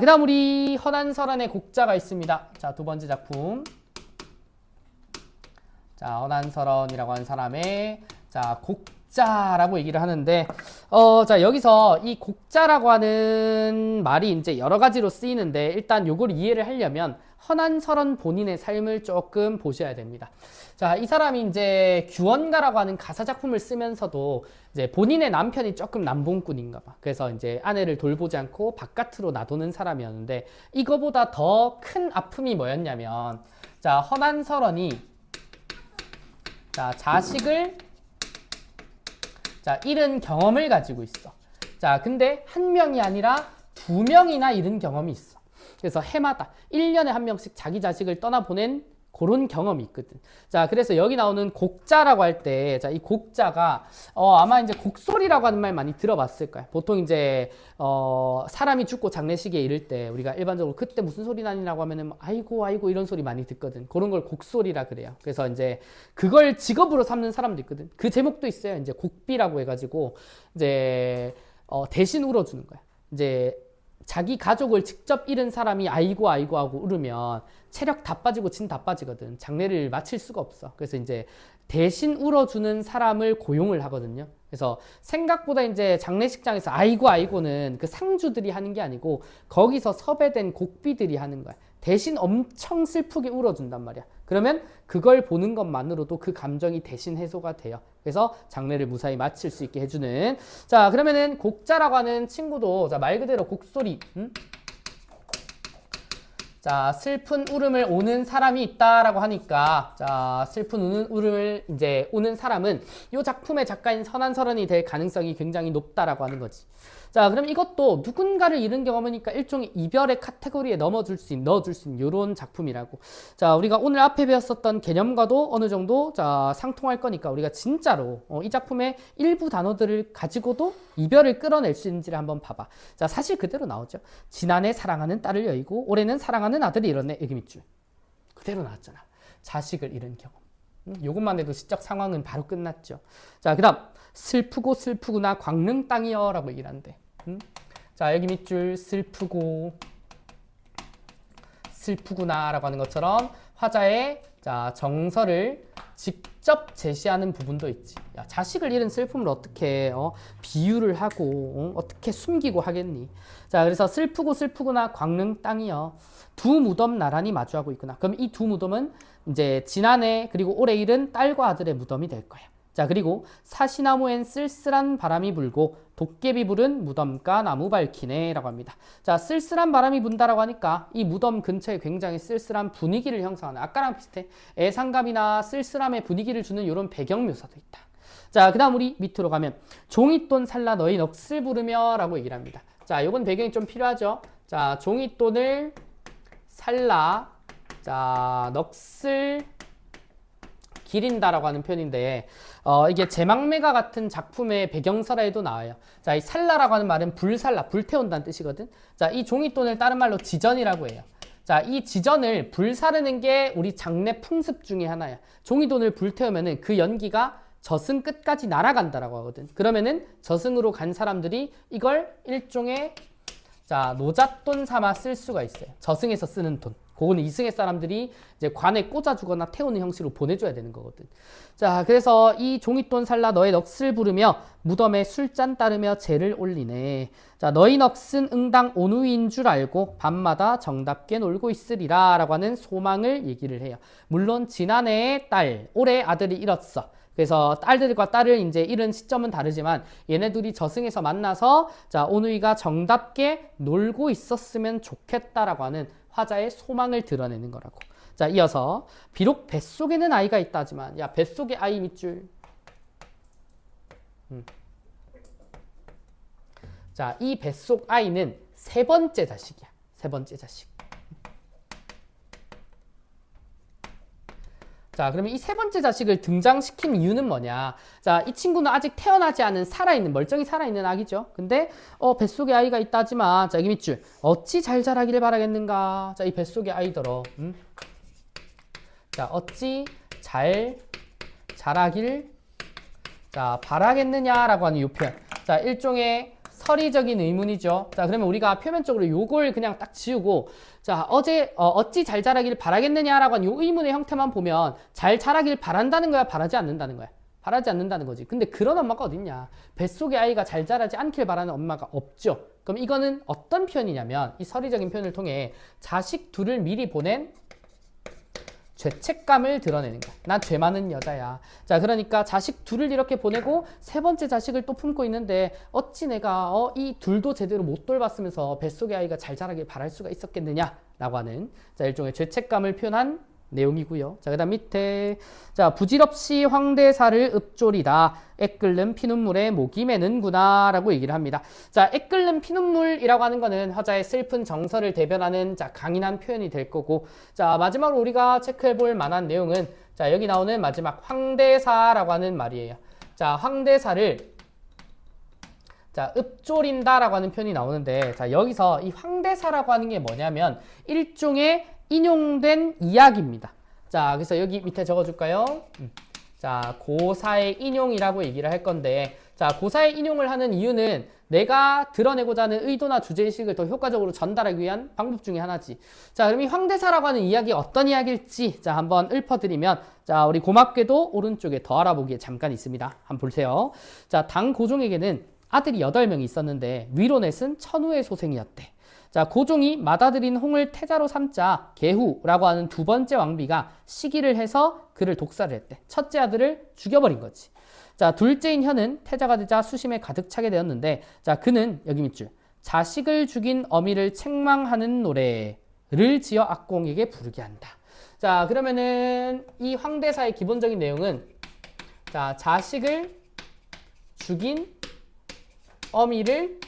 그 다음 우리 허난설한의 곡자가 있습니다. 자, 두 번째 작품. 자, 허난설원이라고 하는 사람의 자, 곡자라고 얘기를 하는데 자, 여기서 이 곡자라고 하는 말이 이제 여러 가지로 쓰이는데 일단 요걸 이해를 하려면 허난설원 본인의 삶을 조금 보셔야 됩니다. 자, 이 사람이 이제 규원가라고 하는 가사 작품을 쓰면서도 이제 본인의 남편이 조금 남봉꾼인가 봐. 그래서 이제 아내를 돌보지 않고 바깥으로 놔두는 사람이었는데 이거보다 더 큰 아픔이 뭐였냐면 자, 허난설원이 자, 자식을 자, 잃은 경험을 가지고 있어. 자, 근데 한 명이 아니라 두 명이나 잃은 경험이 있어. 그래서 해마다 1년에 한 명씩 자기 자식을 떠나보낸 그런 경험이 있거든. 자, 그래서 여기 나오는 곡자라고 할 때, 자, 이 곡자가, 아마 이제 곡소리라고 하는 말 많이 들어봤을 거야. 보통 이제, 사람이 죽고 장례식에 이를 때, 우리가 일반적으로 그때 무슨 소리 나니라고 하면은, 아이고, 아이고, 이런 소리 많이 듣거든. 그런 걸 곡소리라 그래요. 그래서 이제, 그걸 직업으로 삼는 사람도 있거든. 그 제목도 있어요. 이제 곡비라고 해가지고, 이제, 대신 울어주는 거야. 이제, 자기 가족을 직접 잃은 사람이 아이고 아이고 하고 울으면 체력 다 빠지고 진 다 빠지거든. 장례를 마칠 수가 없어. 그래서 이제 대신 울어주는 사람을 고용을 하거든요. 그래서 생각보다 이제 장례식장에서 아이고 아이고는 그 상주들이 하는 게 아니고 거기서 섭외된 곡비들이 하는 거야. 대신 엄청 슬프게 울어준단 말이야. 그러면 그걸 보는 것만으로도 그 감정이 대신 해소가 돼요. 그래서 장례를 무사히 마칠 수 있게 해주는. 자, 그러면은 곡자라고 하는 친구도 자, 말 그대로 곡소리. 자, 슬픈 울음을 오는 사람이 있다라고 하니까 자, 슬픈 울음을 이제 오는 사람은 이 작품의 작가인 허난설원이 될 가능성이 굉장히 높다라고 하는 거지. 자, 그럼 이것도 누군가를 잃은 경험이니까 일종의 이별의 카테고리에 넣어줄 수 있는 이런 작품이라고. 자, 우리가 오늘 앞에 배웠었던 개념과도 어느 정도 자, 상통할 거니까 우리가 진짜로 이 작품의 일부 단어들을 가지고도 이별을 끌어낼 수 있는지를 한번 봐봐. 자, 사실 그대로 나오죠. 지난해 사랑하는 딸을 여의고 올해는 사랑하는 아들이 잃었네. 여기 밑줄. 그대로 나왔잖아. 자식을 잃은 경험. 요것만 해도 시적 상황은 바로 끝났죠. 자, 그 다음 슬프고 슬프구나 광릉 땅이여 라고 얘기를 한대. 자, 여기 밑줄 슬프고 슬프구나 라고 하는 것처럼 화자의 자, 정서를 직접 제시하는 부분도 있지. 야, 자식을 잃은 슬픔을 어떻게 비유를 하고 어떻게 숨기고 하겠니. 자, 그래서 슬프고 슬프구나 광릉 땅이여 두 무덤 나란히 마주하고 있구나. 그럼 이 두 무덤은 이제 지난해 그리고 올해 잃은 딸과 아들의 무덤이 될 거야. 자, 그리고 사시나무엔 쓸쓸한 바람이 불고 도깨비 부른 무덤가 나무 밝히네 라고 합니다. 자, 쓸쓸한 바람이 분다라고 하니까 이 무덤 근처에 굉장히 쓸쓸한 분위기를 형성하는, 아까랑 비슷해. 애상감이나 쓸쓸함의 분위기를 주는 이런 배경 묘사도 있다. 자, 그 다음 우리 밑으로 가면 종잇돈 살라 너희 넋을 부르며 라고 얘기를 합니다. 자, 요건 배경이 좀 필요하죠. 자, 종잇돈을 살라 자, 넋을 기린다라고 하는 표현인데 이게 제망매가 같은 작품의 배경설화에도 나와요. 자, 이 살라라고 하는 말은 불살라, 불태운다는 뜻이거든. 자, 이 종잇돈을 다른 말로 지전이라고 해요. 자, 이 지전을 불사르는 게 우리 장례 풍습 중에 하나야. 종잇돈을 불태우면은 그 연기가 저승 끝까지 날아간다라고 하거든. 그러면은 저승으로 간 사람들이 이걸 일종의 자, 노잣돈 삼아 쓸 수가 있어요. 저승에서 쓰는 돈. 그거는 이승의 사람들이 이제 관에 꽂아주거나 태우는 형식으로 보내줘야 되는 거거든. 자, 그래서 이 종잇돈 살라 너의 넋을 부르며 무덤에 술잔 따르며 제를 올리네. 자, 너희 넋은 응당 온우인 줄 알고 밤마다 정답게 놀고 있으리라 라고 하는 소망을 얘기를 해요. 물론 지난해에 딸, 올해 아들이 잃었어. 그래서 딸들과 딸을 이제 잃은 시점은 다르지만 얘네 둘이 저승에서 만나서 자, 온우이가 정답게 놀고 있었으면 좋겠다라고 하는 화자의 소망을 드러내는 거라고. 자, 이어서 비록 뱃속에는 아이가 있다 하지만 야, 뱃속에 아이 밑줄. 자, 이 뱃속 아이는 세 번째 자식이야. 세 번째 자식. 자, 그러면 이 세 번째 자식을 등장시킨 이유는 뭐냐? 자, 이 친구는 아직 태어나지 않은 살아있는, 멀쩡히 살아있는 아기죠. 근데 뱃속에 아이가 있다 하지만 자, 여기 밑줄. 어찌 잘 자라기를 바라겠는가? 자, 이 뱃속에 아이더러. 자, 어찌 잘 자라길 자, 바라겠느냐라고 하는 이 표현. 자, 일종의 서리적인 의문이죠. 자, 그러면 우리가 표면적으로 요걸 그냥 딱 지우고, 자, 어찌 잘 자라길 바라겠느냐라고 한 요 의문의 형태만 보면 잘 자라길 바란다는 거야, 바라지 않는다는 거야? 바라지 않는다는 거지. 근데 그런 엄마가 어딨냐? 뱃속의 아이가 잘 자라지 않길 바라는 엄마가 없죠. 그럼 이거는 어떤 표현이냐면, 이 서리적인 표현을 통해 자식 둘을 미리 보낸 죄책감을 드러내는 거야. 난 죄 많은 여자야. 자, 그러니까 자식 둘을 이렇게 보내고 세 번째 자식을 또 품고 있는데 어찌 내가 이 둘도 제대로 못 돌봤으면서 뱃속의 아이가 잘 자라길 바랄 수가 있었겠느냐라고 하는, 자, 일종의 죄책감을 표현한 내용이고요. 자, 그다음 밑에, 자, 부질없이 황대사를 읊조리다. 애끓는 피눈물에 목이 메는구나 라고 얘기를 합니다. 자, 애끓는 피눈물이라고 하는 거는 화자의 슬픈 정서를 대변하는, 자, 강인한 표현이 될 거고, 자, 마지막으로 우리가 체크해 볼 만한 내용은, 자, 여기 나오는 마지막 황대사라고 하는 말이에요. 자, 황대사를, 자, 읊조린다라고 하는 표현이 나오는데, 자, 여기서 이 황대사라고 하는 게 뭐냐면 일종의 인용된 이야기입니다. 자, 그래서 여기 밑에 적어줄까요? 자, 고사의 인용이라고 얘기를 할 건데, 자, 고사의 인용을 하는 이유는 내가 드러내고자 하는 의도나 주제의식을 더 효과적으로 전달하기 위한 방법 중에 하나지. 자, 그럼 이 황대사라고 하는 이야기가 어떤 이야기일지, 자, 한번 읊어드리면, 자, 우리 고맙게도 오른쪽에 더 알아보기에 잠깐 있습니다. 한번 보세요. 자, 당 고종에게는 아들이 8명이 있었는데 위로 넷은 천우의 소생이었대. 자, 고종이 맏아들인 홍을 태자로 삼자 계후라고 하는 두 번째 왕비가 시기를 해서 그를 독살을 했대. 첫째 아들을 죽여버린 거지. 자, 둘째인 현은 태자가 되자 수심에 가득 차게 되었는데, 자, 그는 여기 밑줄 자식을 죽인 어미를 책망하는 노래를 지어 악공에게 부르게 한다. 자, 그러면은 이 황대사의 기본적인 내용은, 자, 자식을 죽인 어미를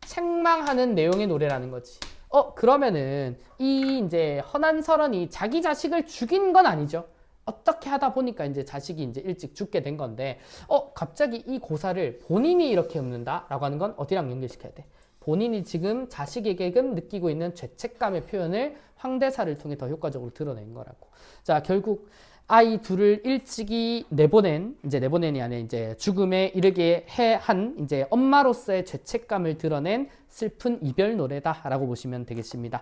책망하는 내용의 노래라는 거지. 그러면은 이 이제 허난설원이 자기 자식을 죽인 건 아니죠. 어떻게 하다 보니까 이제 자식이 이제 일찍 죽게 된 건데, 갑자기 이 고사를 본인이 이렇게 읊는다라고 하는 건 어디랑 연결시켜야 돼? 본인이 지금 자식에게끔 느끼고 있는 죄책감의 표현을 황대사를 통해 더 효과적으로 드러낸 거라고. 자, 결국 아이 둘을 일찍이 내보낸이 아니라 이제 죽음에 이르게 한 이제 엄마로서의 죄책감을 드러낸 슬픈 이별 노래다라고 보시면 되겠습니다.